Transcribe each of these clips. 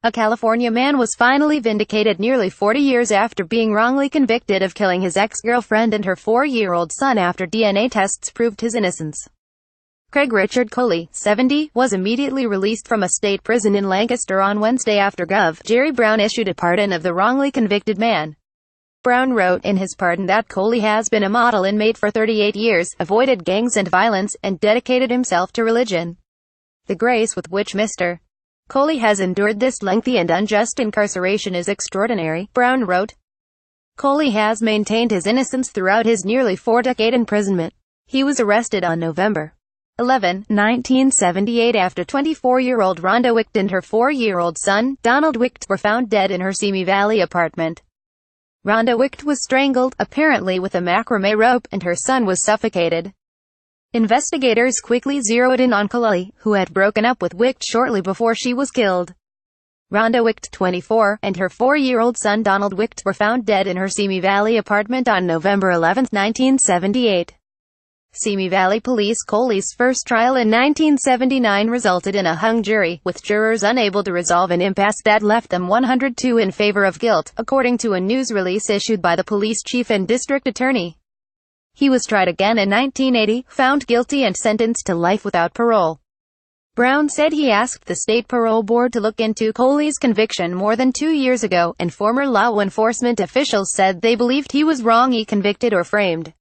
A California man was finally vindicated nearly 40 years after being wrongly convicted of killing his ex-girlfriend and her 4-year-old son after DNA tests proved his innocence. Richard Coley, 70, was immediately released from a state prison in Lancaster on Wednesday after Gov. Jerry Brown issued a pardon of the wrongly convicted man. Brown wrote in his pardon that Coley has been a model inmate for 38 years, avoided gangs and violence, and dedicated himself to religion. The grace with which Mr. Coley has endured this lengthy and unjust incarceration is extraordinary, Brown wrote. Coley has maintained his innocence throughout his nearly 4-decade imprisonment. He was arrested on November 11, 1978 after 24-year-old Rhonda Wicht and her 4-year-old son, Donald Wicht, were found dead in her Simi Valley apartment. Rhonda Wicht was strangled, apparently with a macrame rope, and her son was suffocated. Investigators quickly zeroed in on Coley, who had broken up with Wicht shortly before she was killed. Rhonda Wicht, 24, and her 4-year-old son Donald Wicht were found dead in her Simi Valley apartment on November 11, 1978. Simi Valley Police. Coley's first trial in 1979 resulted in a hung jury, with jurors unable to resolve an impasse that left them 102 in favor of guilt, according to a news release issued by the police chief and district attorney. He was tried again in 1980, found guilty and sentenced to life without parole. Brown said he asked the state parole board to look into Coley's conviction more than 2 years ago, and former law enforcement officials said they believed he was wrongly convicted or framed.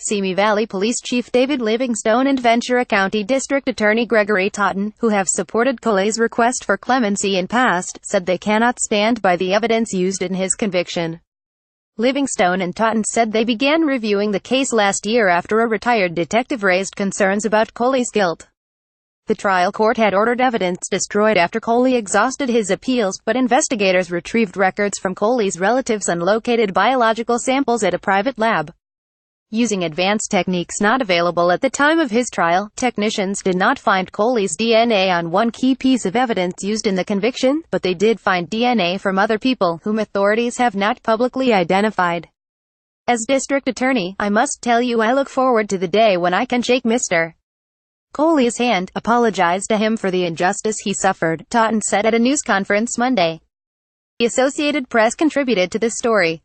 Simi Valley Police Chief David Livingstone and Ventura County District Attorney Gregory Totten, who have supported Coley's request for clemency in past, said they cannot stand by the evidence used in his conviction. Livingstone and Totten said they began reviewing the case last year after a retired detective raised concerns about Coley's guilt. The trial court had ordered evidence destroyed after Coley exhausted his appeals, but investigators retrieved records from Coley's relatives and located biological samples at a private lab. Using advanced techniques not available at the time of his trial, technicians did not find Coley's DNA on one key piece of evidence used in the conviction, but they did find DNA from other people, whom authorities have not publicly identified. As district attorney, I must tell you I look forward to the day when I can shake Mr. Coley's hand, apologize to him for the injustice he suffered, Totten said at a news conference Monday. The Associated Press contributed to this story.